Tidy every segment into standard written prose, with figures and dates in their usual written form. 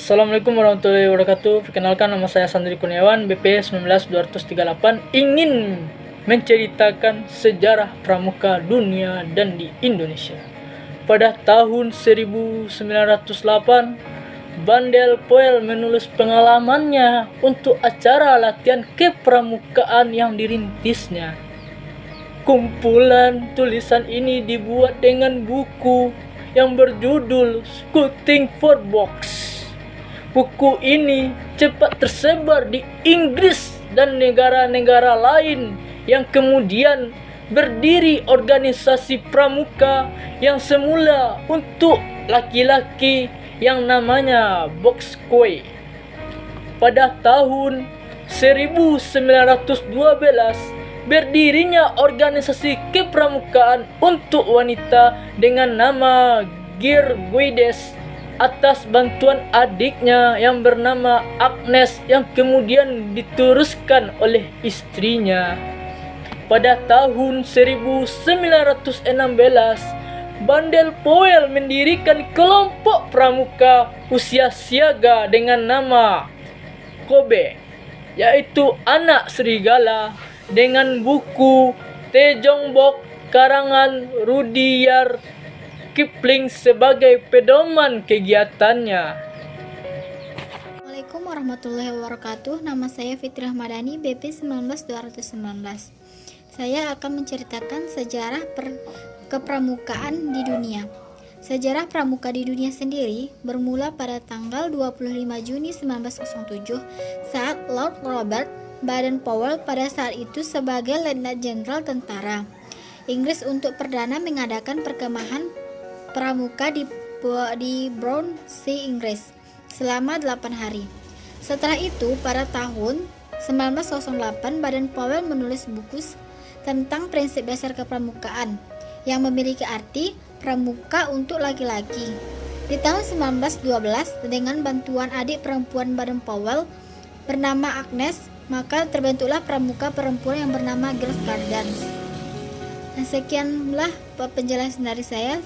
Assalamualaikum warahmatullahi wabarakatuh. Perkenalkan, nama saya Sandri Kurniawan, BP 19238, ingin menceritakan sejarah pramuka dunia dan di Indonesia. Pada tahun 1908, Bandel Poel menulis pengalamannya untuk acara latihan kepramukaan yang dirintisnya. Kumpulan tulisan ini dibuat dengan buku yang berjudul Scouting for Box. Buku ini cepat tersebar di Inggris dan negara-negara lain yang kemudian berdiri organisasi pramuka yang semula untuk laki-laki yang namanya Boxquay. Pada tahun 1912 berdirinya organisasi kepramukaan untuk wanita dengan nama Girguides atas bantuan adiknya yang bernama Agnes yang kemudian diteruskan oleh istrinya. Pada tahun 1916, Bandel Poel mendirikan kelompok pramuka usia siaga dengan nama Kobe, yaitu anak serigala, dengan buku Tejongbok karangan Rudyard Kipling sebagai pedoman kegiatannya. Assalamualaikum warahmatullahi wabarakatuh. Nama saya Fitri Ahmadani, BP 19219. Saya akan menceritakan sejarah kepramukaan di dunia. Sejarah pramuka di dunia sendiri bermula pada tanggal 25 Juni 1907 saat Lord Robert Baden-Powell pada saat itu sebagai Letnan Jenderal Tentara Inggris untuk perdana mengadakan perkemahan pramuka di Brownsea, Inggris selama 8 hari. Setelah itu, pada tahun 1908, Baden-Powell menulis buku tentang prinsip dasar kepramukaan yang memiliki arti pramuka untuk laki-laki. Di tahun 1912, dengan bantuan adik perempuan Baden-Powell bernama Agnes, maka terbentuklah pramuka perempuan yang bernama Girls Gardens. Nah, sekianlah penjelasan dari saya.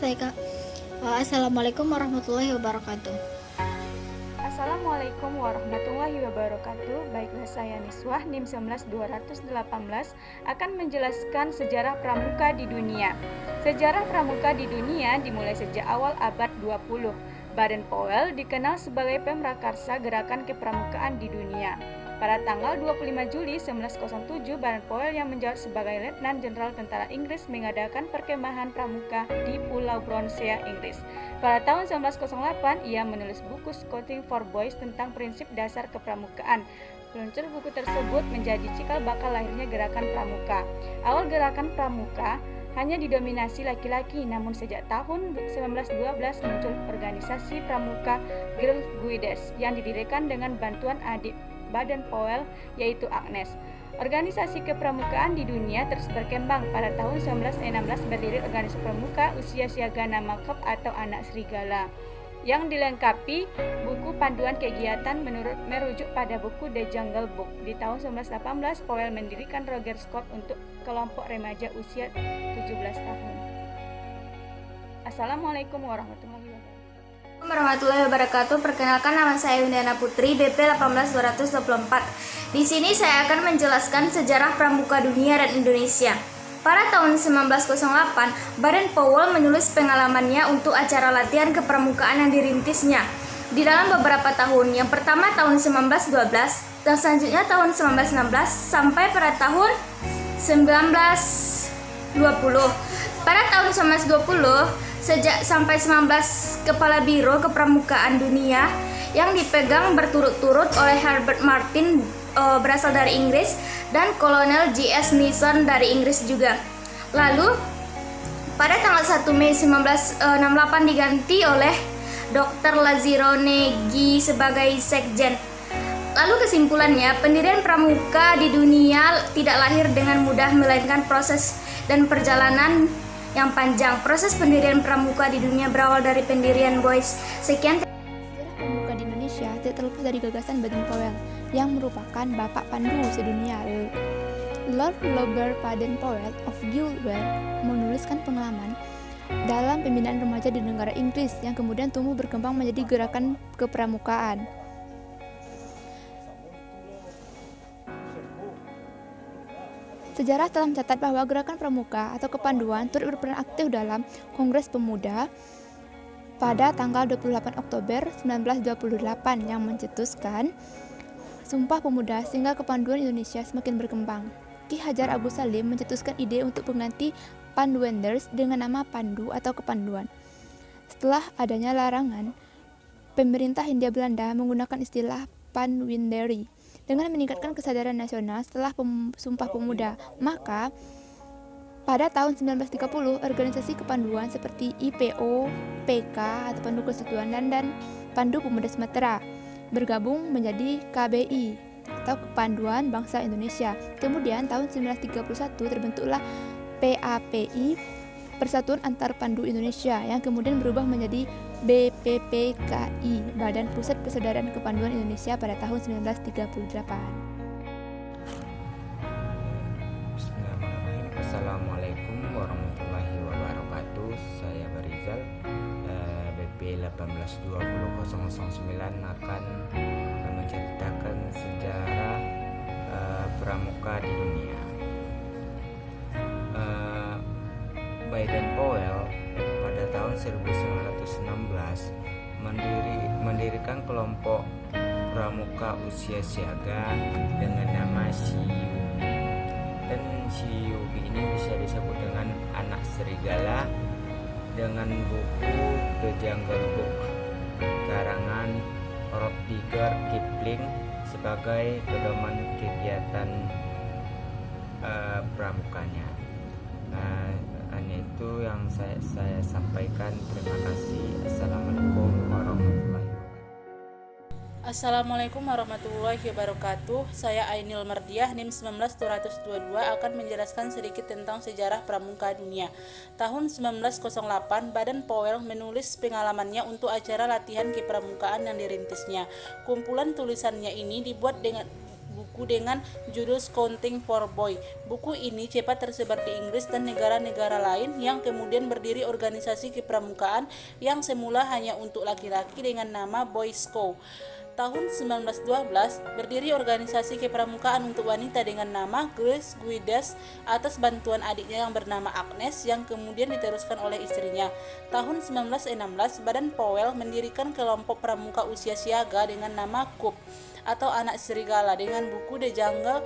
Assalamualaikum warahmatullahi wabarakatuh. Assalamualaikum warahmatullahi wabarakatuh. Baiklah, saya Niswah NIM 19218 akan menjelaskan sejarah pramuka di dunia. Sejarah pramuka di dunia dimulai sejak awal abad 20. Baden-Powell dikenal sebagai pemrakarsa gerakan kepramukaan di dunia. Pada tanggal 25 Juli 1907, Baden-Powell yang menjabat sebagai Letnan Jenderal Tentara Inggris mengadakan perkemahan pramuka di Pulau Brownsea, Inggris. Pada tahun 1908, ia menulis buku Scouting for Boys tentang prinsip dasar kepramukaan. Peluncur buku tersebut menjadi cikal bakal lahirnya gerakan pramuka. Awal gerakan pramuka hanya didominasi laki-laki, namun sejak tahun 1912 muncul organisasi pramuka Girguides yang didirikan dengan bantuan adik Baden-Powell, yaitu Agnes. Organisasi kepramukaan di dunia terus berkembang. Pada tahun 1916 berdiri organisasi pramuka usia siaga nama Kop atau anak serigala, yang dilengkapi buku panduan kegiatan merujuk pada buku The Jungle Book. Di tahun 1918, Powell mendirikan Roger Scott untuk kelompok remaja usia 17 tahun. Assalamualaikum warahmatullahi wabarakatuh. Perkenalkan, nama saya Windana Putri, BP 18224. Di sini saya akan menjelaskan sejarah pramuka dunia dan Indonesia. Pada tahun 1908, Baden-Powell menulis pengalamannya untuk acara latihan kepramukaan yang dirintisnya di dalam beberapa tahun. Yang pertama tahun 1912 dan selanjutnya tahun 1916 sampai pada tahun 1920. Pada tahun 1920 sampai 19 kepala biro kepramukaan dunia yang dipegang berturut-turut oleh Herbert Martin berasal dari Inggris dan Kolonel J.S. Neeson dari Inggris juga. Lalu pada tanggal 1 Mei 1968 diganti oleh Dr. Lazzarone G sebagai sekjen. Lalu kesimpulannya, pendirian pramuka di dunia tidak lahir dengan mudah, melainkan proses dan perjalanan yang panjang. Proses pendirian pramuka di dunia berawal dari pendirian Boys. Sekian. Sejarah pramuka di Indonesia tidak terlepas dari gagasan Baden-Powell yang merupakan bapak pandu sedunia. Lord Robert Baden-Powell of Gilwell menuliskan pengalaman dalam pembinaan remaja di negara Inggris yang kemudian tumbuh berkembang menjadi gerakan kepramukaan. Sejarah telah mencatat bahwa gerakan pramuka atau kepanduan turut berperan aktif dalam Kongres Pemuda pada tanggal 28 Oktober 1928 yang mencetuskan Sumpah Pemuda sehingga kepanduan Indonesia semakin berkembang. Ki Hajar Agus Salim mencetuskan ide untuk mengganti Panduenders dengan nama Pandu atau kepanduan. Setelah adanya larangan, pemerintah Hindia Belanda menggunakan istilah Panwinderi dengan meningkatkan kesadaran nasional setelah Sumpah Pemuda. Maka pada tahun 1930 organisasi kepanduan seperti IPO, PK atau Pandu Konstituan dan Pandu Pemuda Sumatera bergabung menjadi KBI atau Kepanduan Bangsa Indonesia. Kemudian tahun 1931 terbentuklah PAPI, Persatuan Antar Pandu Indonesia, yang kemudian berubah menjadi BPPKI, Badan Pusat Persaudaraan Kepanduan Indonesia pada tahun 1938. Bismillahirrahmanirrahim. Assalamualaikum warahmatullahi wabarakatuh. Saya Barizal, BP 182009 akan menceritakan sejarah pramuka di dunia. Baden-Powell pada tahun 1916 mendirikan kelompok pramuka usia siaga dengan nama CUB. Dan CUB ini bisa disebut dengan anak serigala dengan buku The Jungle Book karangan Rudyard Kipling sebagai pedoman kegiatan pramukanya. Itu yang saya sampaikan. Terima kasih. Assalamualaikum warahmatullahi wabarakatuh. Assalamualaikum warahmatullahi wabarakatuh. Saya Ainil Mardiah, NIM 19222 akan menjelaskan sedikit tentang sejarah pramuka dunia. Tahun 1908, Baden-Powell menulis pengalamannya untuk acara latihan kepramukaan yang dirintisnya. Kumpulan tulisannya ini dibuat dengan buku dengan judul Scouting for Boy. Buku ini cepat tersebar di Inggris dan negara-negara lain yang kemudian berdiri organisasi kepramukaan yang semula hanya untuk laki-laki dengan nama Boy Scout. Tahun 1912 berdiri organisasi kepramukaan untuk wanita dengan nama Grace Guides atas bantuan adiknya yang bernama Agnes yang kemudian diteruskan oleh istrinya. Tahun 1916 Baden-Powell mendirikan kelompok pramuka usia siaga dengan nama KUB atau anak serigala dengan buku The Jungle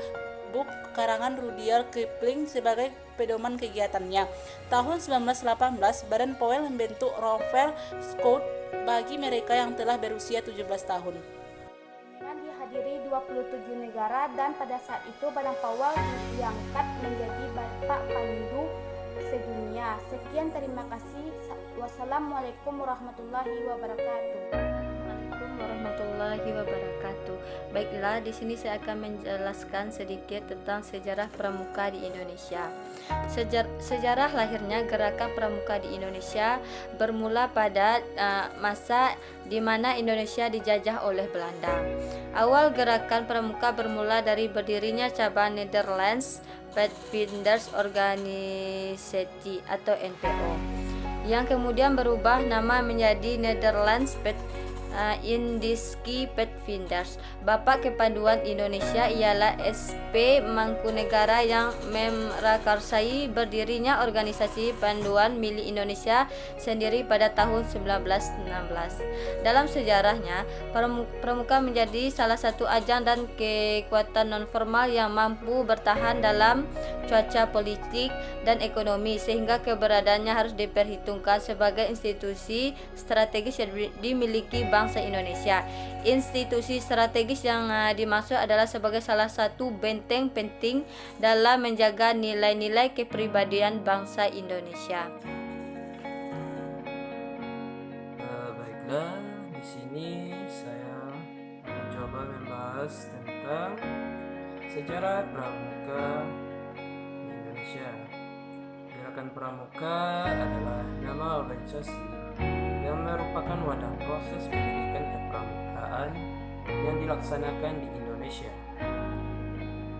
Book karangan Rudyard Kipling sebagai pedoman kegiatannya. Tahun 1918 Baden-Powell membentuk Rover Scout bagi mereka yang telah berusia 17 tahun. Dihadiri 27 negara dan pada saat itu Baden-Powell diangkat menjadi Bapak Pandu sedunia. Sekian, terima kasih. Wassalamualaikum warahmatullahi wabarakatuh. Warahmatullahi wabarakatuh. Baiklah, di sini saya akan menjelaskan sedikit tentang sejarah pramuka di Indonesia. Sejarah lahirnya gerakan pramuka di Indonesia bermula pada masa di mana Indonesia dijajah oleh Belanda. Awal gerakan pramuka bermula dari berdirinya cabang Netherlands Pathfinders Organisasi atau NPO, yang kemudian berubah nama menjadi Netherlands Indiski Pathfinders. Bapak Kepanduan Indonesia ialah SP Mangkunegara yang memrakarsai berdirinya organisasi panduan milik Indonesia sendiri pada tahun 1916. Dalam sejarahnya, pramuka menjadi salah satu ajang dan kekuatan non-formal yang mampu bertahan dalam cuaca politik dan ekonomi, sehingga keberadaannya harus diperhitungkan sebagai institusi strategis yang dimiliki bangsa Indonesia. Institusi strategis yang dimaksud adalah sebagai salah satu benteng penting dalam menjaga nilai-nilai kepribadian bangsa Indonesia. Baiklah, di sini saya mencoba membahas tentang sejarah pramuka di Indonesia. Gerakan Pramuka adalah nama organisasi yang merupakan wadah proses pendidikan kepramukaan yang dilaksanakan di Indonesia.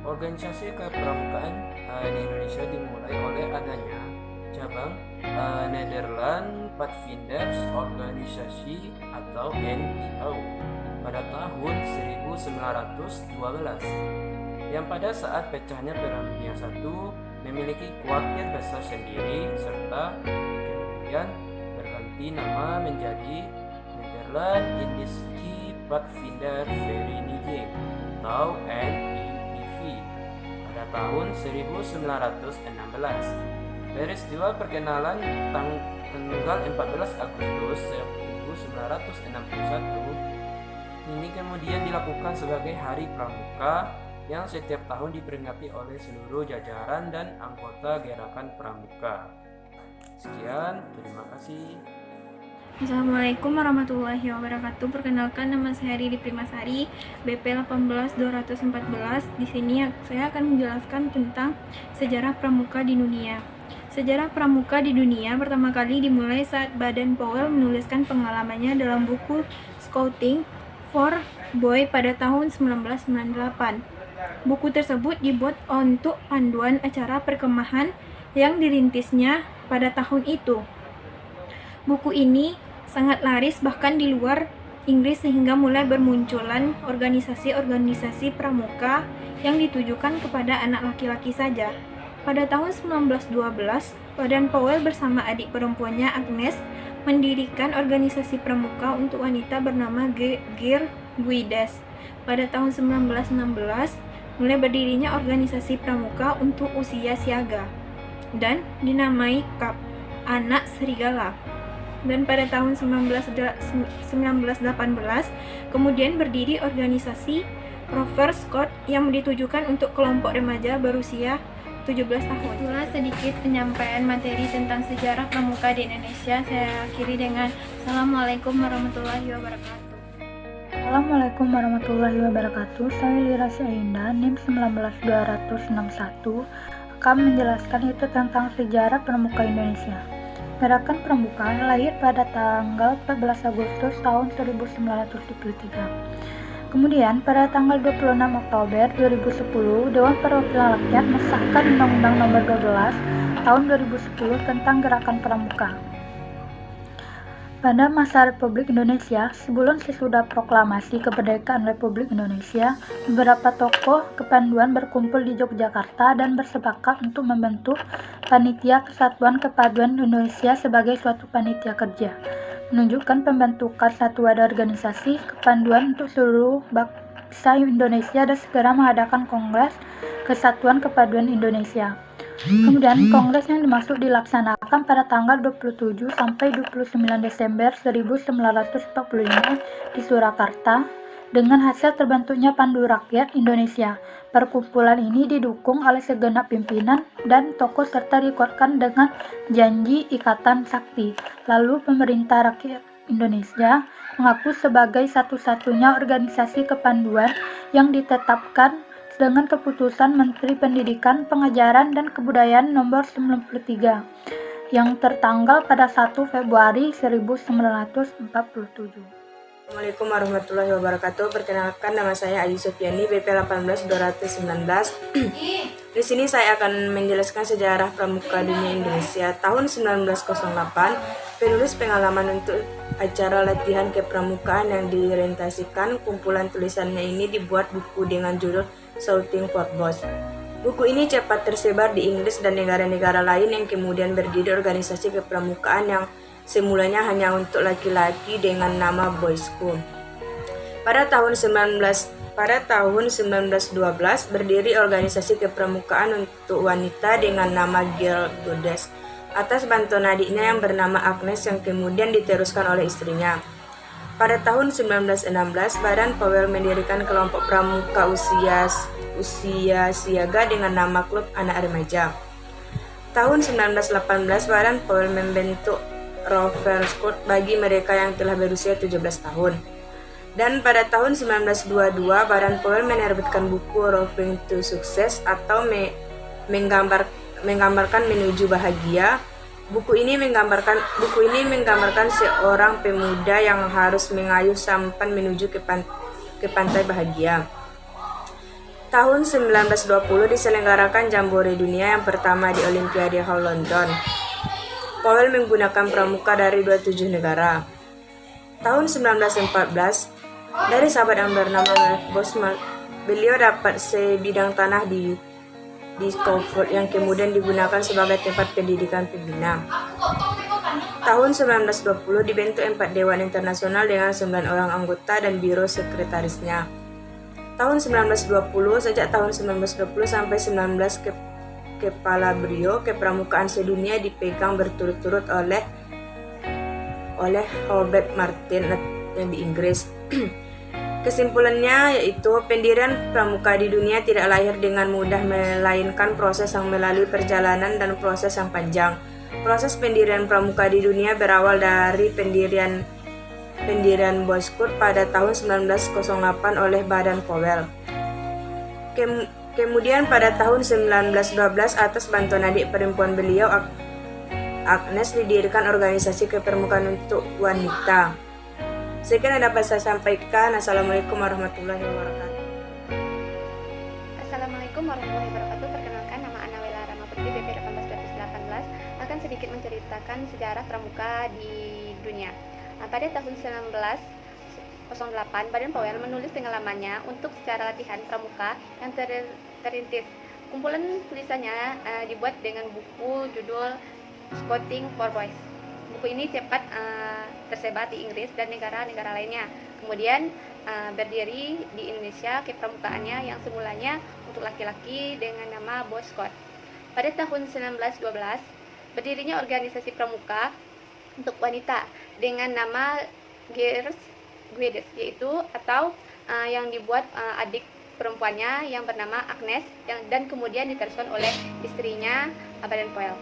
Organisasi kepramukaan di Indonesia dimulai oleh adanya cabang Nederland Padvinders Organisasi atau NPO pada tahun 1912 yang pada saat pecahnya Perang Dunia I memiliki kuartir besar sendiri serta kemudian berganti nama menjadi Nederland Indische Padvindervereniging atau NIPV pada tahun 1916. Peristiwa perkenalan tanggal 14 Agustus 1961 ini kemudian dilakukan sebagai Hari Pramuka yang setiap tahun diperingati oleh seluruh jajaran dan anggota Gerakan Pramuka. Sekian, terima kasih. Assalamualaikum warahmatullahi wabarakatuh. Perkenalkan, nama saya Riri Primasari, BP 18214. Di sini saya akan menjelaskan tentang sejarah pramuka di dunia. Sejarah pramuka di dunia pertama kali dimulai saat Baden Powell menuliskan pengalamannya dalam buku Scouting for Boy pada tahun 1998. Buku tersebut dibuat untuk panduan acara perkemahan yang dirintisnya pada tahun itu. Buku ini sangat laris bahkan di luar Inggris sehingga mulai bermunculan organisasi-organisasi pramuka yang ditujukan kepada anak laki-laki saja. Pada tahun 1912, Baden Powell bersama adik perempuannya Agnes mendirikan organisasi pramuka untuk wanita bernama Gir Guides. Pada tahun 1916, mulai berdirinya organisasi pramuka untuk usia siaga dan dinamai KAP, Anak Serigala. Dan pada tahun 1918, kemudian berdiri organisasi Rover Scout yang ditujukan untuk kelompok remaja berusia 17 tahun. Itulah sedikit penyampaian materi tentang sejarah pramuka di Indonesia. Saya akhiri dengan Assalamualaikum warahmatullahi wabarakatuh. Assalamualaikum warahmatullahi wabarakatuh. Saya Lira Syahina, NIM 19261, akan menjelaskan itu tentang sejarah pramuka Indonesia. Gerakan Pramuka lahir pada tanggal 14 Agustus tahun 1923. Kemudian, pada tanggal 26 Oktober 2010, Dewan Perwakilan Rakyat mensahkan Undang-Undang Nomor 12 Tahun 2010 tentang Gerakan Pramuka. Pada masa Republik Indonesia, sebelum sesudah proklamasi kemerdekaan Republik Indonesia, beberapa tokoh kepanduan berkumpul di Yogyakarta dan bersepakat untuk membentuk Panitia Kesatuan Kepaduan Indonesia sebagai suatu panitia kerja, menunjukkan pembentukan satu wadah organisasi kepanduan untuk seluruh bangsa Indonesia dan segera mengadakan Kongres Kesatuan Kepaduan Indonesia. Kemudian Kongres yang dimaksud dilaksanakan pada tanggal 27 sampai 29 Desember 1945 di Surakarta dengan hasil terbentuknya Pandu Rakyat Indonesia. Perkumpulan ini didukung oleh segenap pimpinan dan tokoh serta dikuatkan dengan janji Ikatan Sakti. Lalu pemerintah rakyat Indonesia mengaku sebagai satu-satunya organisasi kepanduan yang ditetapkan dengan keputusan Menteri Pendidikan, Pengajaran, dan Kebudayaan nomor 93 yang tertanggal pada 1 Februari 1947. Assalamualaikum warahmatullahi wabarakatuh. Perkenalkan, nama saya Ayu Sofiani, BP 18219. Di sini saya akan menjelaskan sejarah pramuka dunia Indonesia tahun 1908. Penulis pengalaman untuk acara latihan kepramukaan yang direntasikan. Kumpulan tulisannya ini dibuat buku dengan judul Shouting for Boys. Buku ini cepat tersebar di Inggris dan negara-negara lain yang kemudian berdiri organisasi kepramukaan yang semulanya hanya untuk laki-laki dengan nama Boys School. Pada tahun 1912 berdiri organisasi kepramukaan untuk wanita dengan nama Girl Goddess atas bantuan adiknya yang bernama Agnes yang kemudian diteruskan oleh istrinya. Pada tahun 1916, Baden Powell mendirikan kelompok pramuka usia siaga dengan nama Klub Anak Remaja. Tahun 1918, Baden Powell membentuk Rover Scout bagi mereka yang telah berusia 17 tahun. Dan pada tahun 1922, Baden Powell menerbitkan buku Roving to Success atau menggambarkan menuju bahagia. Buku ini menggambarkan seorang pemuda yang harus mengayuh sampan menuju ke pantai bahagia. Tahun 1920 diselenggarakan Jambore Dunia yang pertama di Olimpiade Hall London. Powell menggunakan pramuka dari 27 negara. Tahun 1914, dari sahabat yang bernama Melville Bosman, beliau dapat sebidang tanah di Schofield yang kemudian digunakan sebagai tempat pendidikan pembina. Tahun 1920 dibentuk 4 Dewan Internasional dengan 9 orang anggota dan biro sekretarisnya. Tahun 1920, sejak tahun 1920 sampai 19 kepala beliau kepramukaan sedunia dipegang berturut-turut oleh Herbert Martin yang di Inggris. Kesimpulannya yaitu pendirian pramuka di dunia tidak lahir dengan mudah, melainkan proses yang melalui perjalanan dan proses yang panjang. Proses pendirian pramuka di dunia berawal dari pendirian Boy Scout pada tahun 1908 oleh Baden Powell. Kemudian pada tahun 1912 atas bantuan adik perempuan beliau, Agnes, didirikan organisasi kepramukaan untuk wanita. Sekian yang dapat saya sampaikan. Assalamualaikum warahmatullahi wabarakatuh. Assalamualaikum warahmatullahi wabarakatuh. Perkenalkan, nama Anawela Rama Putri, BP 18118, akan sedikit menceritakan sejarah pramuka di dunia. Pada tahun 1908, Baden Powell menulis pengalamannya untuk secara latihan pramuka yang terintis. Kumpulan tulisannya dibuat dengan buku judul Scouting for Boys. Buku ini cepat tersebar di Inggris dan negara-negara lainnya. Kemudian berdiri di Indonesia kepramukaannya yang semulanya untuk laki-laki dengan nama Boy Scout. Pada tahun 1912, berdirinya organisasi pramuka untuk wanita dengan nama Girls Guides, yaitu atau yang dibuat adik perempuannya yang bernama Agnes dan kemudian diteruskan oleh istrinya Baden Powell.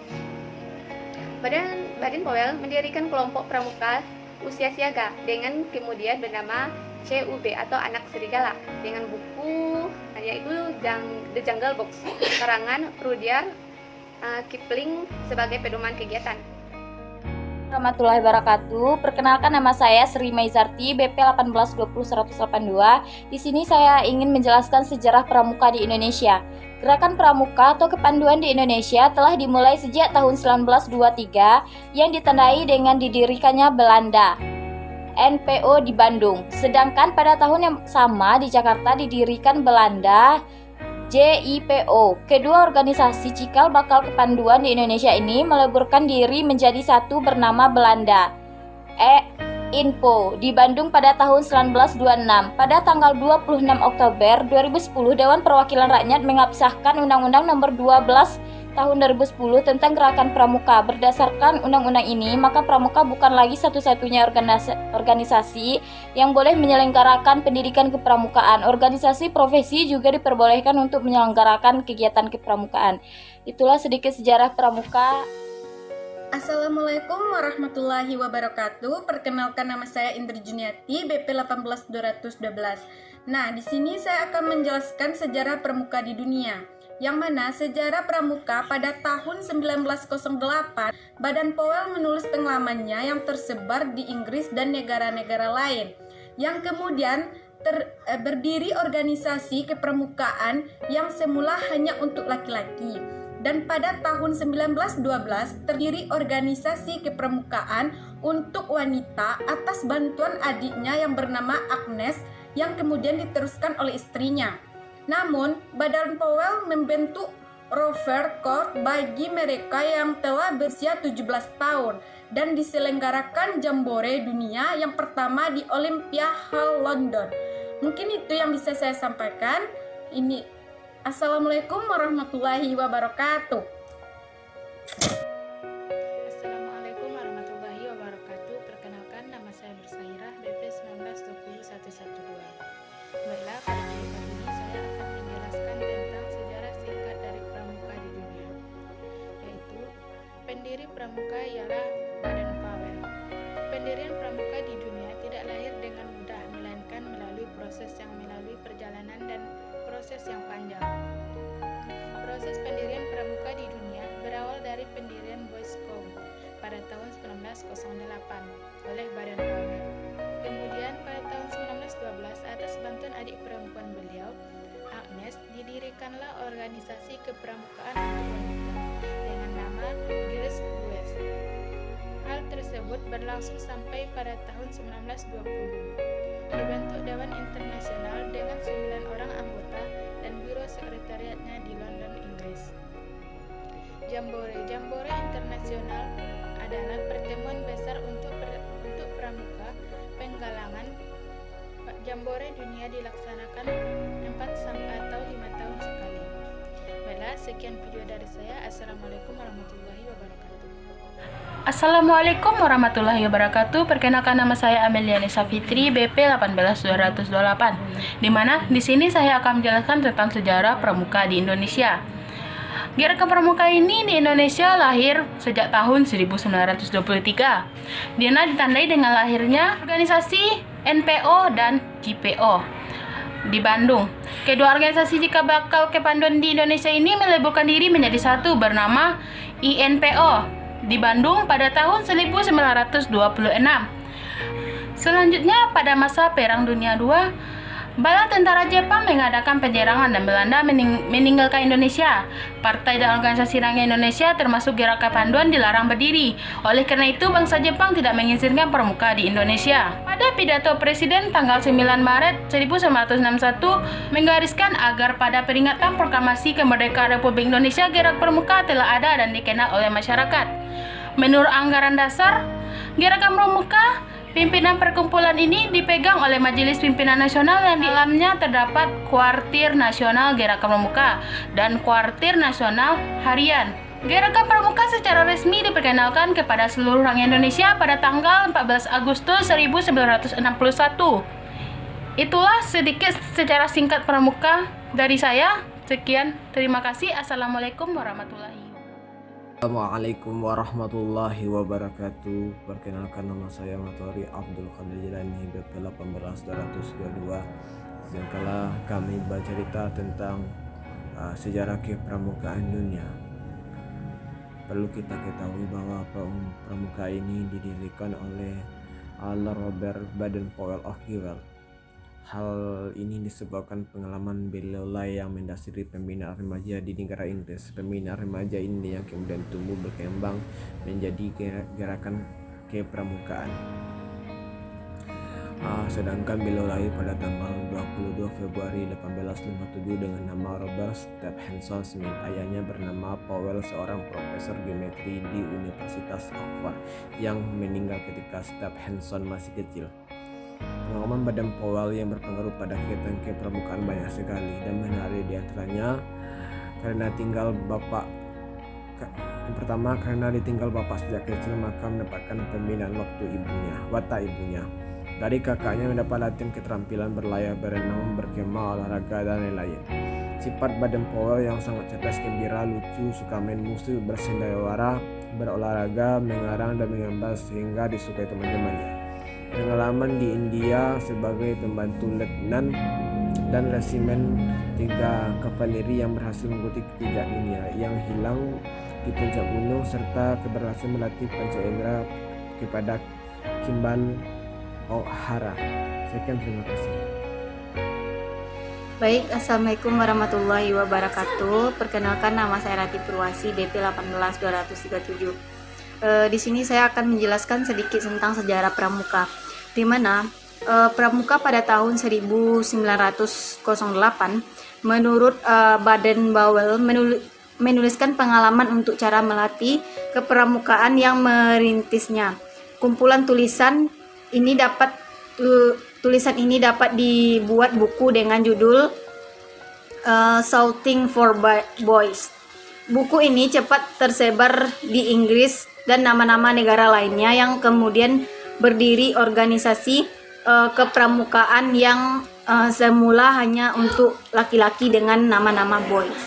Baden Powell mendirikan kelompok pramuka usia siaga dengan kemudian bernama CUB atau Anak Serigala dengan buku yaitu The Jungle Book karangan Rudyard Kipling sebagai pedoman kegiatan. Warahmatullahi wabarakatuh. Perkenalkan, nama saya Sri Maizarti, BP 1820182. Di sini saya ingin menjelaskan sejarah pramuka di Indonesia. Gerakan pramuka atau kepanduan di Indonesia telah dimulai sejak tahun 1923 yang ditandai dengan didirikannya Belanda NPO di Bandung. Sedangkan pada tahun yang sama di Jakarta didirikan Belanda JIPO. Kedua organisasi cikal bakal kepanduan di Indonesia ini meleburkan diri menjadi satu bernama Belanda INPO di Bandung pada tahun 1926. Pada tanggal 26 Oktober 2010, Dewan Perwakilan Rakyat mengesahkan Undang-Undang Nomor 12 Tahun 2010 tentang Gerakan Pramuka. Berdasarkan undang-undang ini, maka pramuka bukan lagi satu-satunya organisasi yang boleh menyelenggarakan pendidikan kepramukaan. Organisasi profesi juga diperbolehkan untuk menyelenggarakan kegiatan kepramukaan. Itulah sedikit sejarah pramuka. Assalamualaikum warahmatullahi wabarakatuh. Perkenalkan, nama saya Indri Juniati, BP 18212. Nah, di sini saya akan menjelaskan sejarah pramuka di dunia. Yang mana sejarah pramuka pada tahun 1908, Baden Powell menulis pengalamannya yang tersebar di Inggris dan negara-negara lain, yang kemudian berdiri organisasi kepramukaan yang semula hanya untuk laki-laki. Dan pada tahun 1912 terdiri organisasi kepramukaan untuk wanita atas bantuan adiknya yang bernama Agnes yang kemudian diteruskan oleh istrinya. Namun, Baden Powell membentuk Rover Court bagi mereka yang telah berusia 17 tahun dan diselenggarakan Jambore Dunia yang pertama di Olympia Hall, London. Mungkin itu yang bisa saya sampaikan. Assalamualaikum warahmatullahi wabarakatuh. Assalamualaikum warahmatullahi wabarakatuh. Perkenalkan, nama saya Bersairah, BP 1920112. Baiklah, pada kesempatan ini saya akan menjelaskan tentang sejarah singkat dari pramuka di dunia, yaitu pendiri pramuka ialah Baden Powell. Pendirian pramuka di dunia tidak lahir dengan mudah, melainkan melalui proses yang melalui perjalanan dan proses yang panjang. Proses pendirian pramuka di dunia berawal dari pendirian Boy Scout pada tahun 1908 oleh Baden Powell. Kemudian pada tahun 1912 atas bantuan adik perempuan beliau, Agnes, didirikanlah organisasi kepramukaan untuk wanita dengan nama Girls Guides. Hal tersebut berlangsung sampai pada tahun 1920. Dibentuk Dewan Internasional dengan 9 orang anggota dan biro sekretariatnya di London, Inggris. Jambore Internasional adalah pertemuan besar untuk pramuka penggalangan. Jambore dunia dilaksanakan 4 atau 5 tahun sekali. Baiklah, sekian video dari saya. Assalamualaikum warahmatullahi wabarakatuh. Assalamualaikum warahmatullahi wabarakatuh. Perkenalkan, nama saya Amelia Nisa Fitri, BP 18228. Dimana di sini saya akan menjelaskan tentang sejarah pramuka di Indonesia. Gerakan pramuka ini di Indonesia lahir sejak tahun 1923. Dia ditandai dengan lahirnya organisasi NPO dan GPO di Bandung. Kedua organisasi jika bakal kepanduan di Indonesia ini meleburkan diri menjadi satu bernama INPO di Bandung pada tahun 1926. Selanjutnya pada masa Perang Dunia II, bala tentara Jepang mengadakan penyerangan dan Belanda meninggalkan Indonesia. Partai dan organisasi rakyat Indonesia termasuk Gerakan Panduan dilarang berdiri. Oleh karena itu, bangsa Jepang tidak mengizinkan pramuka di Indonesia. Pada pidato Presiden tanggal 9 Maret 1961 menggariskan agar pada peringatan proklamasi kemerdekaan Republik Indonesia, Gerakan Pramuka telah ada dan dikenal oleh masyarakat. Menurut anggaran dasar Gerakan Pramuka, pimpinan perkumpulan ini dipegang oleh Majelis Pimpinan Nasional yang di dalamnya terdapat Kuartir Nasional Gerakan Pramuka dan Kuartir Nasional Harian. Gerakan Pramuka secara resmi diperkenalkan kepada seluruh rakyat Indonesia pada tanggal 14 Agustus 1961. Itulah sedikit secara singkat pramuka dari saya. Sekian, terima kasih. Assalamualaikum warahmatullahi wabarakatuh. Assalamualaikum warahmatullahi wabarakatuh. Perkenalkan, nama saya Matori Abdul Qadir Jilani, BP 18222. Sekarang kami bercerita tentang sejarah kepramukaan dunia. Perlu kita ketahui bahwa pramuka ini didirikan oleh Robert Baden-Powell of Gewel. Hal ini disebabkan pengalaman beliau yang mendasari pembinaan remaja di negara Inggris. Pembinaan remaja ini yang kemudian tumbuh berkembang menjadi gerakan kepramukaan. Sedangkan beliau lahir pada tanggal 22 Februari 1857 dengan nama Robert Stephenson Smith. Ayahnya bernama Powell, seorang profesor geometri di Universitas Oxford yang meninggal ketika Stephenson masih kecil. Pengalaman Baden-Powell yang berpengaruh pada kegiatan kepramukaan banyak sekali dan menarik, diantaranya karena ditinggal bapak sejak kecil, maka mendapatkan pembinaan watak ibunya. Dari kakaknya mendapat latihan keterampilan berlayar, berenang, berkemah, olahraga dan lain-lain. Sifat Baden-Powell yang sangat cerdas, gembira, lucu, suka main musik, bersendarawara, berolahraga, mengarang dan menggambar sehingga disukai teman-temannya. Pengalaman di India sebagai pembantu letnan dan resimen 3 kavaleri yang berhasil mengikuti ketiga dunia yang hilang di puncak gunung, serta keberhasilan melatih panca indera kepada Kimball O'Hara. Sekian, terima kasih. Baik, Assalamualaikum warahmatullahi wabarakatuh. Perkenalkan, nama saya Rati Purwasi, BP 18237. Di sini saya akan menjelaskan sedikit tentang sejarah pramuka, di mana pramuka pada tahun 1908 menurut Baden-Powell menuliskan pengalaman untuk cara melatih kepramukaan yang merintisnya. Kumpulan tulisan ini dapat dibuat buku dengan judul Shouting for Boys. Buku ini cepat tersebar di Inggris dan nama-nama negara lainnya yang kemudian berdiri organisasi kepramukaan yang semula hanya untuk laki-laki dengan nama-nama boys.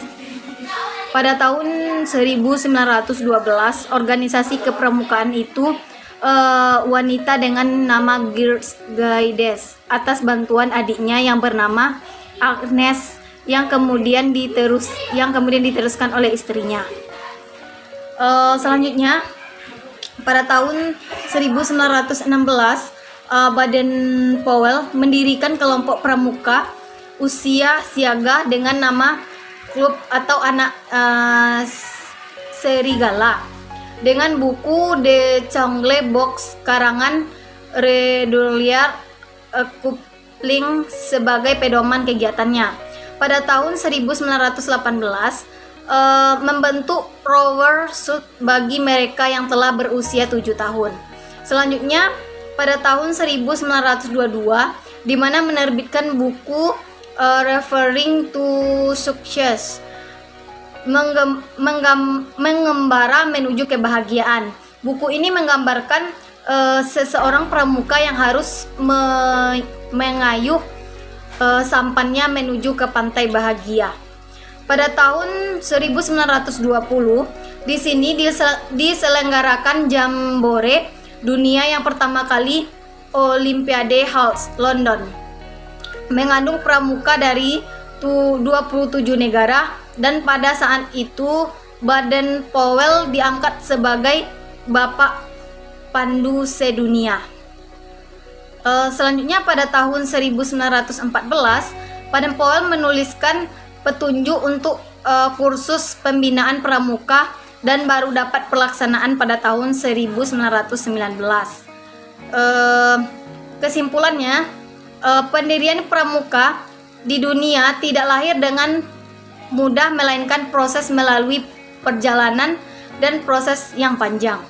Pada tahun 1912, organisasi kepramukaan itu wanita dengan nama Girls Guides atas bantuan adiknya yang bernama Agnes yang kemudian diteruskan oleh istrinya. Selanjutnya pada tahun 1916 Baden-Powell mendirikan kelompok pramuka usia siaga dengan nama klub atau anak serigala. dengan buku De Changle Box karangan Redouliard Coupling sebagai pedoman kegiatannya. Pada tahun 1918 membentuk Rover Suit bagi mereka yang telah berusia 7 tahun. Selanjutnya pada tahun 1922 di mana menerbitkan buku Referring to Success, mengembara menuju kebahagiaan. Buku ini menggambarkan seseorang pramuka yang harus mengayuh sampannya menuju ke pantai bahagia. Pada tahun 1920 di sini diselenggarakan Jambore dunia yang pertama kali, Olimpiade Halls London, mengandung pramuka dari 27 negara, dan pada saat itu Baden Powell diangkat sebagai Bapak Pandu sedunia. Selanjutnya pada tahun 1914 Baden Powell menuliskan petunjuk untuk kursus pembinaan pramuka dan baru dapat pelaksanaan pada tahun 1919. Kesimpulannya, pendirian pramuka di dunia tidak lahir dengan mudah, melainkan proses melalui perjalanan dan proses yang panjang,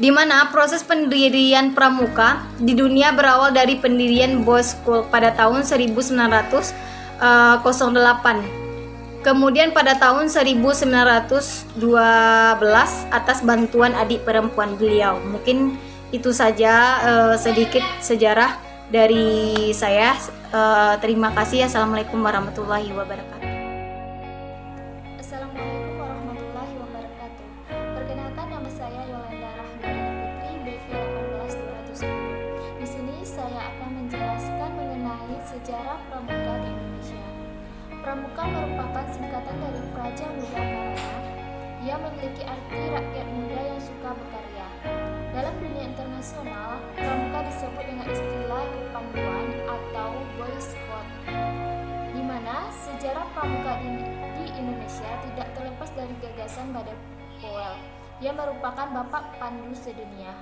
di mana proses pendirian pramuka di dunia berawal dari pendirian Boys School pada tahun 1908. Kemudian pada tahun 1912 atas bantuan adik perempuan beliau. Mungkin itu saja sedikit sejarah dari saya. Terima kasih. Assalamualaikum warahmatullahi wabarakatuh. Assalamualaikum warahmatullahi wabarakatuh. Perkenalkan, nama saya Yolanda Rahmadani Putri, BP 18210. Di sini saya akan menjelaskan mengenai sejarah pramuka di Indonesia. Pramuka merupakan singkatan dari Praja Muda Karana yang memiliki arti rakyat muda yang suka berkarya. Dalam dunia internasional, pramuka disebut dengan istilah kepanduan atau Boy Scout, di mana sejarah pramuka di Indonesia tidak terlepas dari gagasan Baden Powell yang merupakan Bapak Pandu sedunia.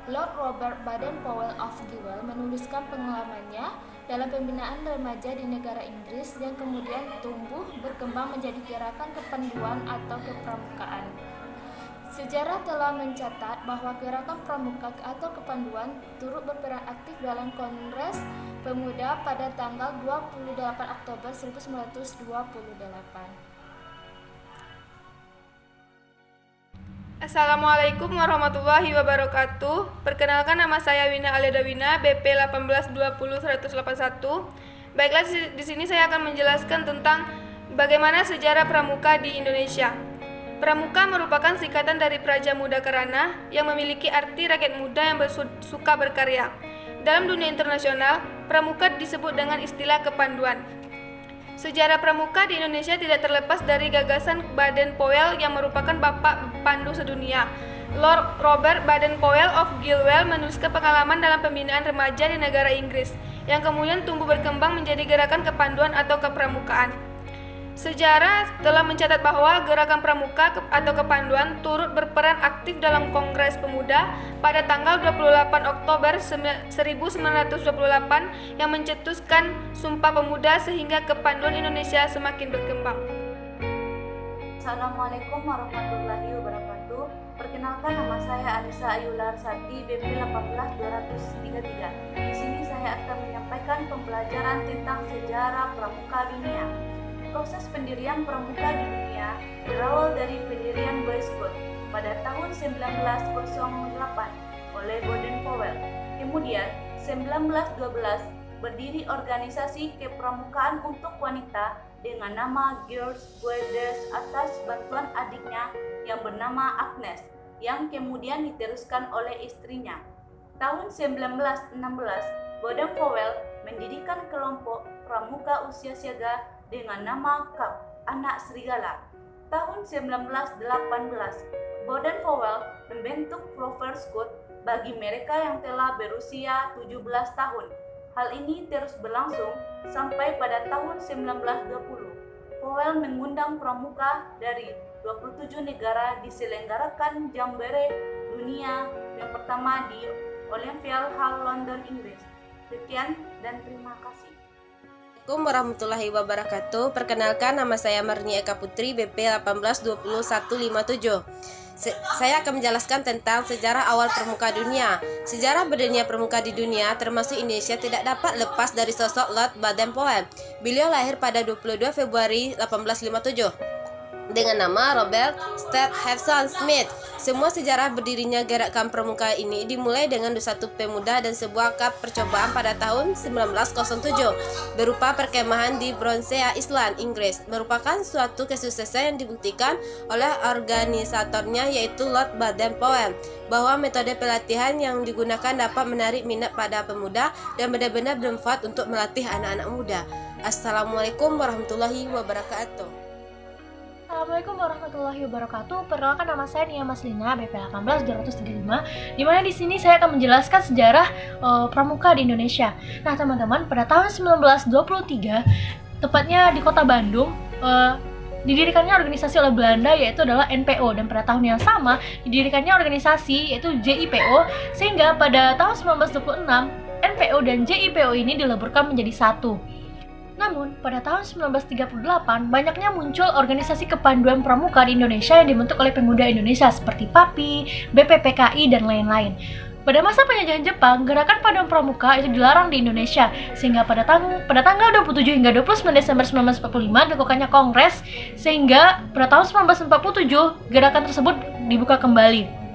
Lord Robert Baden Powell of Gilwell menuliskan pengalamannya dalam pembinaan remaja di negara Inggris yang kemudian tumbuh berkembang menjadi gerakan kepanduan atau kepramukaan. Sejarah telah mencatat bahwa gerakan pramuka atau kepanduan turut berperan aktif dalam Kongres Pemuda pada tanggal 28 Oktober 1928. Assalamualaikum warahmatullahi wabarakatuh. Perkenalkan, nama saya Wina Aleda Wina, BP 1820181. Baiklah, di sini saya akan menjelaskan tentang bagaimana sejarah pramuka di Indonesia. Pramuka merupakan singkatan dari Praja Muda Karana yang memiliki arti rakyat muda yang suka berkarya. Dalam dunia internasional, pramuka disebut dengan istilah kepanduan. Sejarah pramuka di Indonesia tidak terlepas dari gagasan Baden Powell yang merupakan Bapak Pandu sedunia. Lord Robert Baden Powell of Gilwell menuliskan pengalaman dalam pembinaan remaja di negara Inggris, yang kemudian tumbuh berkembang menjadi gerakan kepanduan atau kepramukaan. Sejarah telah mencatat bahwa gerakan pramuka atau kepanduan turut berperan aktif dalam Kongres Pemuda pada tanggal 28 Oktober 1928 yang mencetuskan Sumpah Pemuda sehingga kepanduan Indonesia semakin berkembang. Assalamualaikum warahmatullahi wabarakatuh. Perkenalkan, nama saya Alisa Ayular Sati, BP 18233. Di sini saya akan menyampaikan pembelajaran tentang sejarah pramuka dunia. Proses pendirian pramuka di dunia berawal dari pendirian Boy Scout pada tahun 1908 oleh Baden Powell. Kemudian 1912 berdiri organisasi kepramukaan untuk wanita dengan nama Girls Guides atas bantuan adiknya yang bernama Agnes, yang kemudian diteruskan oleh istrinya. Tahun 1916 Baden Powell mendirikan kelompok pramuka usia siaga dengan nama KAP, Anak Serigala. Tahun 1918, Baden Powell membentuk Rover Scout bagi mereka yang telah berusia 17 tahun. Hal ini terus berlangsung sampai pada tahun 1920. Powell mengundang pramuka dari 27 negara diselenggarakan Jambore Dunia yang pertama di Olympic Hall London, Inggris. Sekian dan terima kasih. Assalamualaikum warahmatullahi wabarakatuh. Perkenalkan, nama saya Marni Eka Putri, BP 1820157. Saya akan menjelaskan tentang sejarah awal Pramuka Dunia. Sejarah berdirinya Pramuka di dunia, termasuk Indonesia, tidak dapat lepas dari sosok Lord Baden-Powell. Beliau lahir pada 22 Februari 1857 dengan nama Robert Stephenson Smith. Semua sejarah berdirinya gerakan pramuka ini dimulai dengan satu pemuda dan sebuah kap percobaan pada tahun 1907 berupa perkemahan di Bronsea Island, Inggris. Merupakan suatu kesuksesan yang dibuktikan oleh organisatornya, yaitu Lord Baden-Powell, bahwa metode pelatihan yang digunakan dapat menarik minat pada pemuda dan benar-benar bermanfaat untuk melatih anak-anak muda. Assalamualaikum warahmatullahi wabarakatuh. Assalamualaikum warahmatullahi wabarakatuh. Perkenalkan, nama saya Nia Maslina, BP 18235. Dimana di sini saya akan menjelaskan sejarah pramuka di Indonesia. Nah, teman-teman, pada tahun 1923, tepatnya di kota Bandung, didirikannya organisasi oleh Belanda, yaitu adalah NPO, dan pada tahun yang sama didirikannya organisasi yaitu JIPO, sehingga pada tahun 1926 NPO dan JIPO ini dileburkan menjadi satu. Namun, pada tahun 1938, banyaknya muncul organisasi kepanduan pramuka di Indonesia yang dibentuk oleh pemuda Indonesia seperti PAPI, BPPKI, dan lain-lain. Pada masa penjajahan Jepang, gerakan paduan pramuka itu dilarang di Indonesia, sehingga pada tanggal 27 hingga 29 Desember 1945 dilakukannya kongres, sehingga pada tahun 1947 gerakan tersebut dibuka kembali.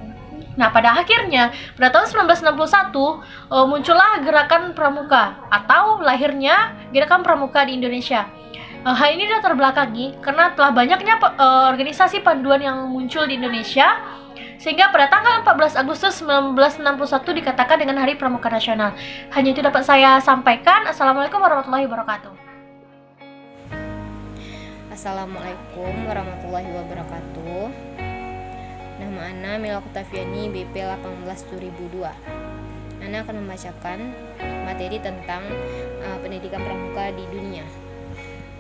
Nah, pada akhirnya, pada tahun 1961, muncullah gerakan pramuka atau lahirnya gerakan pramuka di Indonesia. Hal ini latar belakangi karena telah banyaknya organisasi panduan yang muncul di Indonesia, sehingga pada tanggal 14 Agustus 1961 dikatakan dengan Hari Pramuka Nasional. Hanya itu dapat saya sampaikan. Assalamualaikum warahmatullahi wabarakatuh. Assalamualaikum warahmatullahi wabarakatuh. Nama Ana Mila Oktaviani, BP 18002. Ana akan membacakan materi tentang pendidikan pramuka di dunia.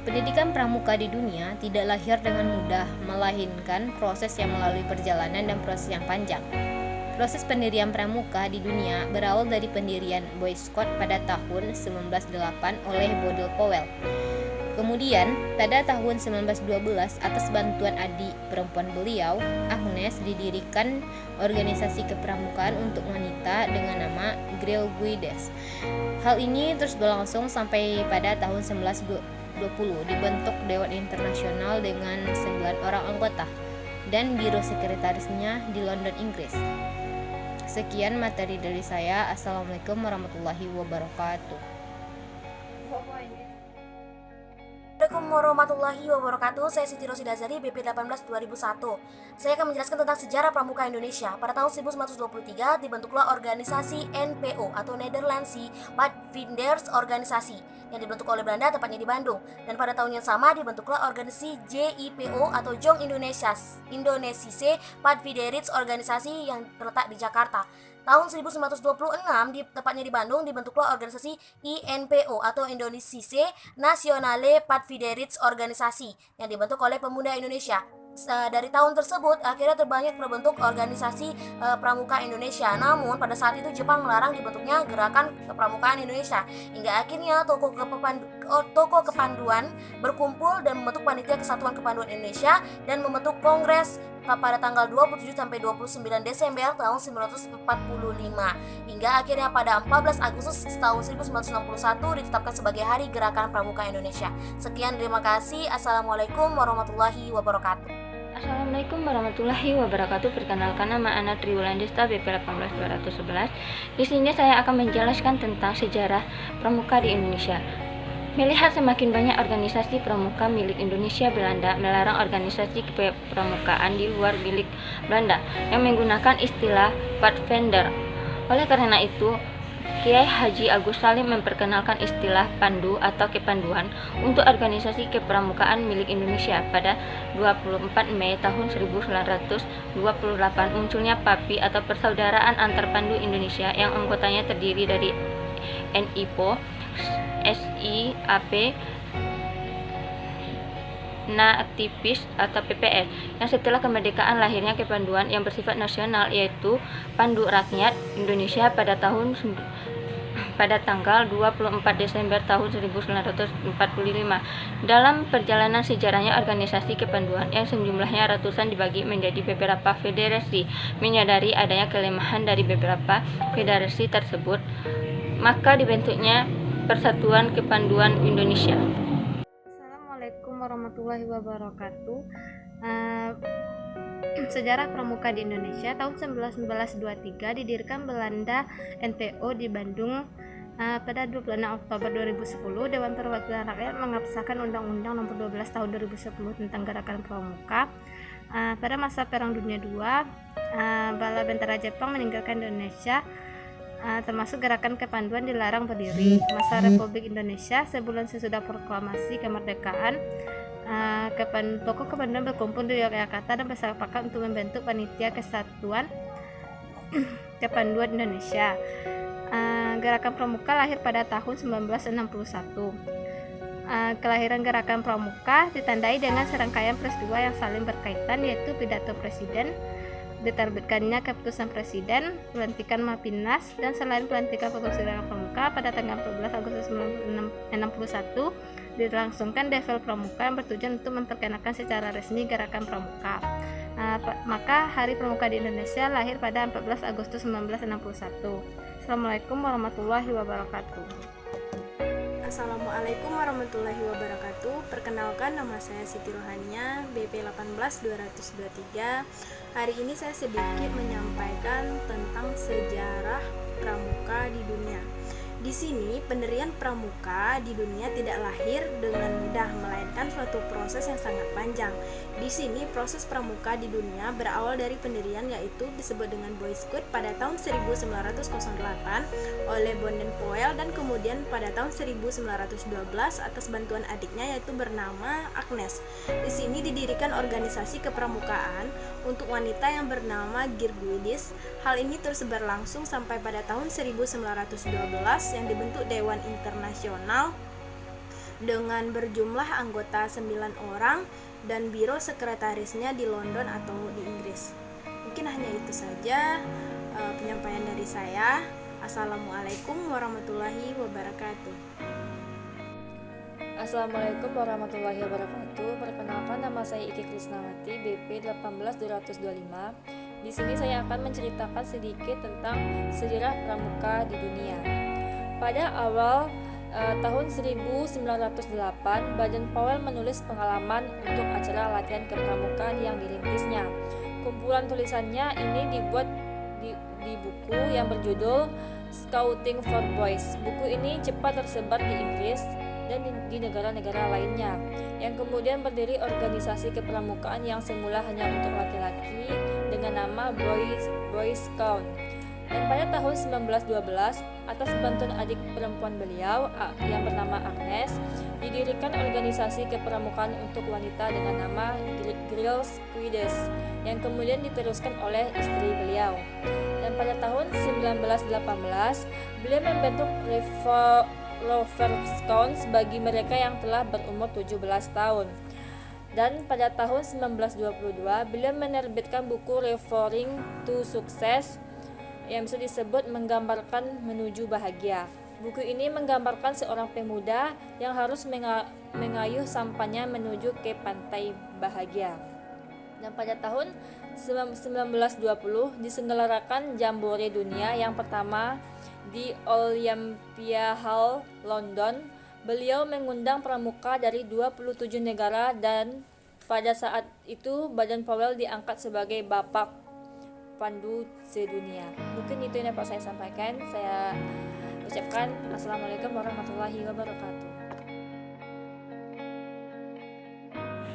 Pendidikan pramuka di dunia tidak lahir dengan mudah, melainkan proses yang melalui perjalanan dan proses yang panjang. Proses pendirian pramuka di dunia berawal dari pendirian Boy Scout pada tahun 1908 oleh Baden-Powell. Kemudian, pada tahun 1912, atas bantuan adik perempuan beliau, Agnes, didirikan organisasi kepramukaan untuk wanita dengan nama Girl Guides. Hal ini terus berlangsung sampai pada tahun 1920 dibentuk Dewan Internasional dengan 9 orang anggota dan biro sekretarisnya di London, Inggris. Sekian materi dari saya. Assalamualaikum warahmatullahi wabarakatuh. Assalamualaikum warahmatullahi wabarakatuh. Saya Siti Rosida Zari, BP 18-2001. Saya akan menjelaskan tentang sejarah pramuka Indonesia. Pada tahun 1923 dibentuklah organisasi NPO atau Nederlandse Padvinders Organisasi yang dibentuk oleh Belanda, tepatnya di Bandung. Dan pada tahun yang sama dibentuklah organisasi JIPO atau Jong Indonesische Padvinders Organisasi yang terletak di Jakarta. Tahun 1926, tepatnya di Bandung, dibentuklah organisasi INPO atau Indonesische Nationale Padvinders Organisasi yang dibentuk oleh pemuda Indonesia. Dari tahun tersebut akhirnya terbanyak terbentuk organisasi pramuka Indonesia. Namun pada saat itu Jepang melarang dibentuknya gerakan kepramukaan Indonesia, hingga akhirnya tokoh kepanduan berkumpul dan membentuk panitia Kesatuan Kepanduan Indonesia dan membentuk kongres pada tanggal 27 sampai 29 Desember tahun 1945, hingga akhirnya pada 14 Agustus tahun 1961 ditetapkan sebagai Hari Gerakan Pramuka Indonesia. Sekian, terima kasih. Assalamualaikum warahmatullahi wabarakatuh. Assalamualaikum warahmatullahi wabarakatuh. Perkenalkan, nama Ana Triwulandesta, BP 18211. Di sini saya akan menjelaskan tentang sejarah pramuka di Indonesia. Melihat semakin banyak organisasi pramuka milik Indonesia, Belanda melarang organisasi kepramukaan di luar milik Belanda yang menggunakan istilah Padvinder. Oleh karena itu, Kiai Haji Agus Salim memperkenalkan istilah pandu atau kepanduan untuk organisasi kepramukaan milik Indonesia. Pada 24 Mei tahun 1928 munculnya PAPI atau Persaudaraan Antar Pandu Indonesia yang anggotanya terdiri dari NIPO, SIAP, aktivis atau PPS, yang setelah kemerdekaan lahirnya kepanduan yang bersifat nasional, yaitu Pandu Rakyat Indonesia pada tanggal 24 Desember tahun 1945. Dalam perjalanan sejarahnya, organisasi kepanduan yang sejumlahnya ratusan dibagi menjadi beberapa federasi. Menyadari adanya kelemahan dari beberapa federasi tersebut, maka dibentuknya Persatuan Kepanduan Indonesia. Assalamualaikum warahmatullahi wabarakatuh. Sejarah Pramuka di Indonesia tahun 1923 didirikan Belanda NPO di Bandung. Pada 26 Oktober 2010, Dewan Perwakilan Rakyat mengesahkan Undang-Undang Nomor 12 Tahun 2010 tentang Gerakan Pramuka. Pada masa Perang Dunia II, bala bentara Jepang meninggalkan Indonesia, termasuk Gerakan Kepanduan dilarang berdiri. Masa Republik Indonesia, sebulan sesudah proklamasi kemerdekaan, tokoh kepanduan berkumpul di Yogyakarta dan bersepakat untuk membentuk Panitia Kesatuan Kepanduan Indonesia. Gerakan Pramuka lahir pada tahun 1961. Kelahiran Gerakan Pramuka ditandai dengan serangkaian peristiwa yang saling berkaitan, yaitu pidato Presiden, diterbitkannya keputusan Presiden, pelantikan Mapimnas, dan selain pelantikan pengurus Gerakan Pramuka pada tanggal 14 Agustus 1961 dilangsungkan Devil Pramuka yang bertujuan untuk memperkenalkan secara resmi Gerakan Pramuka. Maka Hari Pramuka di Indonesia lahir pada 14 Agustus 1961. Assalamualaikum warahmatullahi wabarakatuh. Assalamualaikum warahmatullahi wabarakatuh. Perkenalkan, nama saya Siti Rohania, BP 18223. Hari ini saya sedikit menyampaikan tentang sejarah pramuka di dunia. Di sini, pendirian pramuka di dunia tidak lahir dengan mudah, melainkan suatu proses yang sangat panjang. Di sini, proses pramuka di dunia berawal dari pendirian, yaitu disebut dengan Boy Scout pada tahun 1908 oleh Baden Powell, dan kemudian pada tahun 1912 atas bantuan adiknya, yaitu bernama Agnes. Di sini didirikan organisasi kepramukaan untuk wanita yang bernama Girgwidis. Hal ini terus berlangsung sampai pada tahun 1912 yang dibentuk Dewan Internasional dengan berjumlah anggota 9 orang dan biro sekretarisnya di London atau di Inggris. Mungkin hanya itu saja penyampaian dari saya. Assalamualaikum warahmatullahi wabarakatuh. Assalamualaikum warahmatullahi wabarakatuh. Perkenalkan, nama saya Iki Krisnawati, BP 18225. Di sini saya akan menceritakan sedikit tentang sejarah pramuka di dunia. Pada awal tahun 1908, Baden Powell menulis pengalaman untuk acara latihan kepramukaan yang dirintisnya. Kumpulan tulisannya ini dibuat di buku yang berjudul Scouting for Boys. Buku ini cepat tersebar di Inggris dan di negara-negara lainnya, yang kemudian berdiri organisasi kepramukaan yang semula hanya untuk laki-laki dengan nama Boy Scout. Dan pada tahun 1912, atas bantuan adik perempuan beliau yang bernama Agnes, didirikan organisasi kepramukaan untuk wanita dengan nama Girl Scouts, yang kemudian diteruskan oleh istri beliau. Dan pada tahun 1918, beliau membentuk Rover Scouts bagi mereka yang telah berumur 17 tahun. Dan pada tahun 1922, beliau menerbitkan buku Referring to Success yang bisa disebut Menggambarkan Menuju Bahagia. Buku ini menggambarkan seorang pemuda yang harus mengayuh sampannya menuju ke pantai bahagia. Dan pada tahun 1920 diselenggarakan Jambore Dunia yang pertama di Olympia Hall, London. Beliau mengundang pramuka dari 27 negara, dan pada saat itu Baden Powell diangkat sebagai Bapak Pandu sedunia. Mungkin itu yang dapat saya sampaikan. Saya ucapkan Assalamualaikum warahmatullahi wabarakatuh.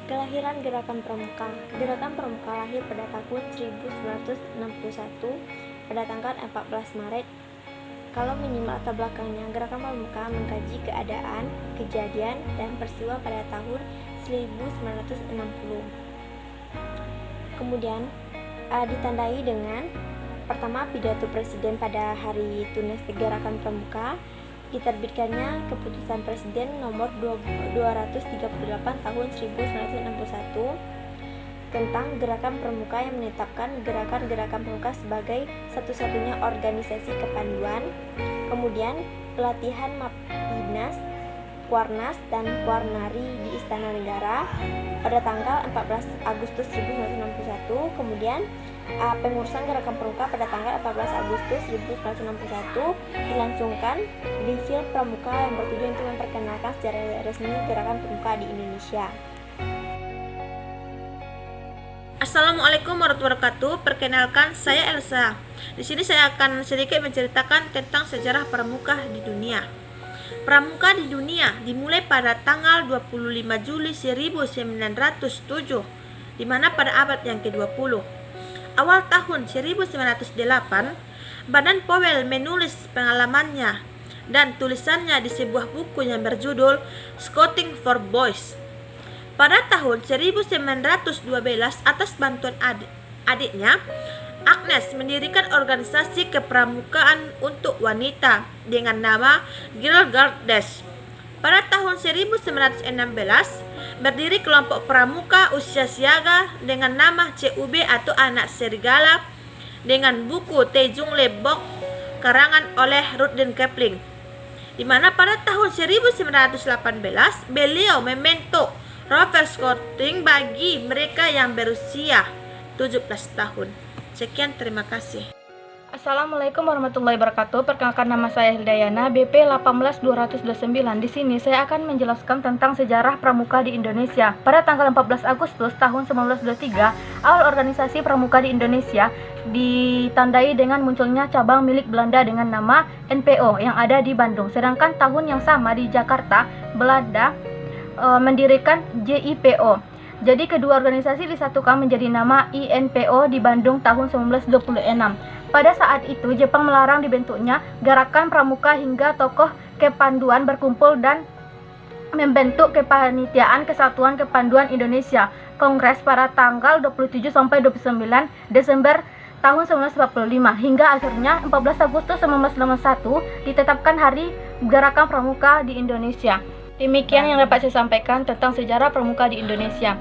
Kelahiran Gerakan Pramuka. Gerakan Pramuka lahir pada tahun 1961 pada tanggal 14 Maret. Kalau menyimak latar belakangnya, Gerakan Pramuka mengkaji keadaan, kejadian, dan peristiwa pada tahun 1960. Kemudian ditandai dengan pertama pidato Presiden pada hari Tunas Gerakan Pramuka, diterbitkannya Keputusan Presiden Nomor 238 Tahun 1961 tentang Gerakan Pramuka yang menetapkan Gerakan Pramuka sebagai satu-satunya organisasi kepanduan. Kemudian pelatihan Mappinas, Kuarnas, dan Kuarnari di Istana Negara pada tanggal 14 Agustus 1961. Kemudian pengurusan Gerakan Pramuka pada tanggal 14 Agustus 1961 dilangsungkan di Sil Pramuka yang bertujuan untuk memperkenalkan secara resmi Gerakan Pramuka di Indonesia. Assalamualaikum warahmatullahi wabarakatuh. Perkenalkan, saya Elsa. Di sini saya akan sedikit menceritakan tentang sejarah pramuka di dunia. Pramuka di dunia dimulai pada tanggal 25 Juli 1907, di mana pada abad yang ke-20. Awal tahun 1908, Baden Powell menulis pengalamannya dan tulisannya di sebuah buku yang berjudul Scouting for Boys. Pada tahun 1912, atas bantuan adiknya, Agnes mendirikan organisasi kepramukaan untuk wanita dengan nama Girl Guides. Pada tahun 1916, berdiri kelompok pramuka usia siaga dengan nama CUB atau Anak Serigala dengan buku Tejung Lebok karangan oleh Rudyard Kipling, di mana pada tahun 1918 beliau membentuk Rover Scouting bagi mereka yang berusia 17 tahun. Sekian, terima kasih. Assalamualaikum warahmatullahi wabarakatuh. Perkenalkan, nama saya Hildayana, BP 18229. Di sini saya akan menjelaskan tentang sejarah pramuka di Indonesia. Pada tanggal 14 Agustus tahun 1923, awal organisasi pramuka di Indonesia ditandai dengan munculnya cabang milik Belanda dengan nama NPO yang ada di Bandung. Sedangkan tahun yang sama di Jakarta, Belanda mendirikan JIPO. Jadi kedua organisasi disatukan menjadi nama INPO di Bandung tahun 1926. Pada saat itu Jepang melarang dibentuknya gerakan pramuka hingga tokoh kepanduan berkumpul dan membentuk Kepanitiaan Kesatuan Kepanduan Indonesia Kongres pada tanggal 27 sampai 29 Desember tahun 1945 hingga akhirnya 14 Agustus 1991 ditetapkan Hari Gerakan Pramuka di Indonesia. Demikian yang dapat saya sampaikan tentang sejarah pramuka di Indonesia.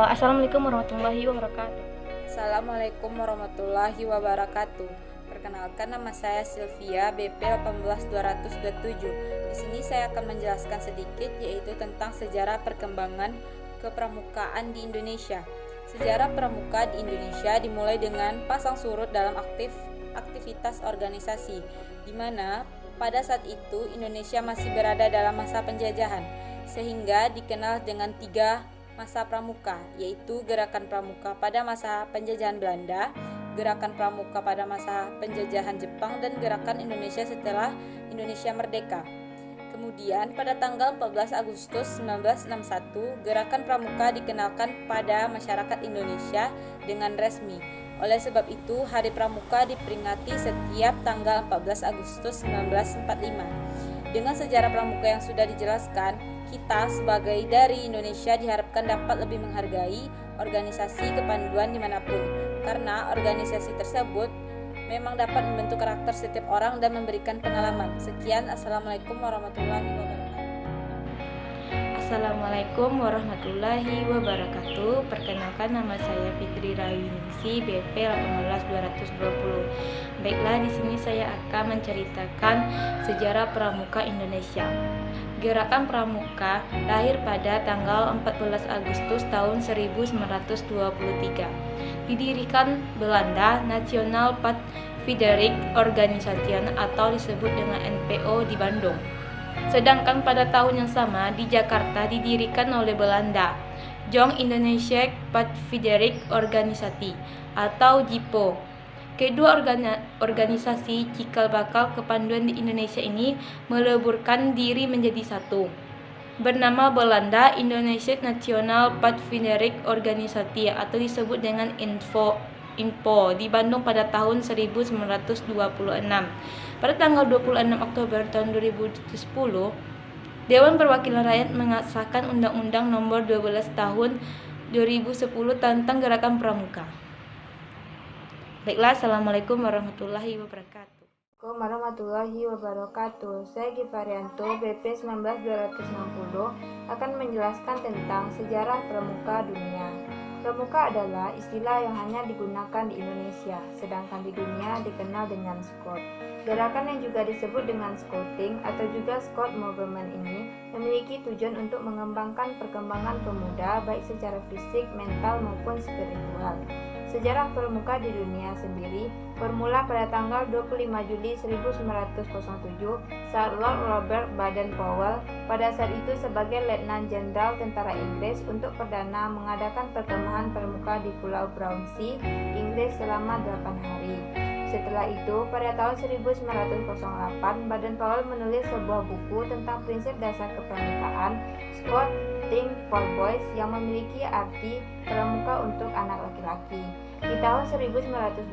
Assalamualaikum warahmatullahi wabarakatuh. Assalamualaikum warahmatullahi wabarakatuh. Perkenalkan, nama saya Sylvia, BP 18227. Di sini saya akan menjelaskan sedikit yaitu tentang sejarah perkembangan kepramukaan di Indonesia. Sejarah pramuka di Indonesia dimulai dengan pasang surut dalam aktivitas organisasi, di mana pada saat itu Indonesia masih berada dalam masa penjajahan, sehingga dikenal dengan 3 masa pramuka, yaitu Gerakan Pramuka pada masa penjajahan Belanda, Gerakan Pramuka pada masa penjajahan Jepang, dan Gerakan Indonesia setelah Indonesia merdeka. Kemudian pada tanggal 14 Agustus 1961, Gerakan Pramuka dikenalkan pada masyarakat Indonesia dengan resmi. Oleh sebab itu, Hari Pramuka diperingati setiap tanggal 14 Agustus 1945. Dengan sejarah pramuka yang sudah dijelaskan, kita sebagai dari Indonesia diharapkan dapat lebih menghargai organisasi kepanduan dimanapun, karena organisasi tersebut memang dapat membentuk karakter setiap orang dan memberikan pengalaman. Sekian, Assalamualaikum warahmatullahi wabarakatuh. Assalamualaikum warahmatullahi wabarakatuh. Perkenalkan, nama saya Fitri Rawiningsi, BP 18220. Baiklah, di sini saya akan menceritakan sejarah pramuka Indonesia. Gerakan Pramuka lahir pada tanggal 14 Agustus tahun 1923. Didirikan Belanda National Patriotic Organization atau disebut dengan NPO di Bandung. Sedangkan pada tahun yang sama di Jakarta didirikan oleh Belanda Jong Indonesia Patriotic Organisasi atau JIPO. Kedua organisasi cikal bakal kepanduan di Indonesia ini meleburkan diri menjadi satu, bernama Belanda Indonesia National Patriotic Organisasi atau disebut dengan INPO di Bandung pada tahun 1926. Pada tanggal 26 Oktober tahun 2010, Dewan Perwakilan Rakyat mengesahkan Undang-Undang Nomor 12 Tahun 2010 tentang Gerakan Pramuka. Baiklah, Assalamualaikum warahmatullahi wabarakatuh. Assalamualaikum warahmatullahi wabarakatuh. Saya Gifarianto, BP 19260 akan menjelaskan tentang sejarah pramuka dunia. Pramuka adalah istilah yang hanya digunakan di Indonesia, sedangkan di dunia dikenal dengan Scout. Gerakan yang juga disebut dengan Scouting atau juga Scout Movement ini memiliki tujuan untuk mengembangkan perkembangan pemuda baik secara fisik, mental maupun spiritual. Sejarah pramuka di dunia sendiri bermula pada tanggal 25 Juli 1907 saat Lord Robert Baden-Powell pada saat itu sebagai Letnan Jenderal Tentara Inggris untuk perdana mengadakan perkemahan pramuka di Pulau Brownsea, Inggris selama 8 hari. Setelah itu, pada tahun 1908, Baden-Powell menulis sebuah buku tentang prinsip dasar kepramukaan, Scouting for Boys, yang memiliki arti pramuka untuk anak laki-laki. Di tahun 1912,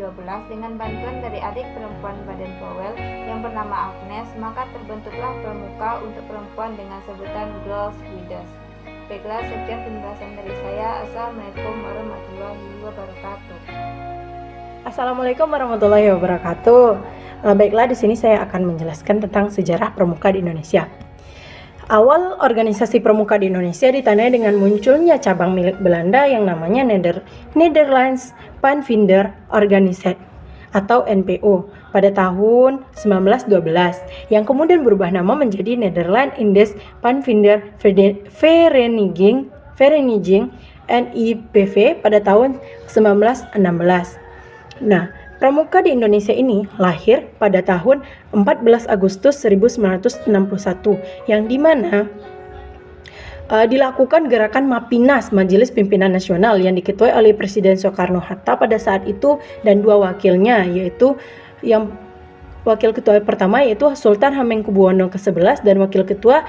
dengan bantuan dari adik perempuan Baden-Powell yang bernama Agnes, maka terbentuklah pramuka untuk perempuan dengan sebutan Girls Guides. Baiklah, sekian penjelasan dari saya. Assalamualaikum warahmatullahi wabarakatuh. Assalamualaikum warahmatullahi wabarakatuh. Baiklah, di sini saya akan menjelaskan tentang sejarah pramuka di Indonesia. Awal organisasi pramuka di Indonesia ditandai dengan munculnya cabang milik Belanda yang namanya Nederlands Panvinder Organisatie atau NPO pada tahun 1912 yang kemudian berubah nama menjadi Nederland Indisch Panvinder Vereniging NIPV pada tahun 1916. Nah, pramuka di Indonesia ini lahir pada tahun 14 Agustus 1961 yang dimana dilakukan gerakan MAPINAS, Majelis Pimpinan Nasional, yang diketuai oleh Presiden Soekarno-Hatta pada saat itu dan dua wakilnya, yaitu yang wakil ketua pertama yaitu Sultan Hamengkubuwono ke-11 dan wakil ketua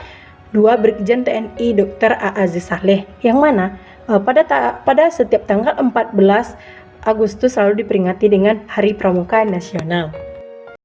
2 Brigjen TNI Dr. A. Aziz Saleh, yang mana pada setiap tanggal 14 Agustus selalu diperingati dengan Hari Pramuka Nasional.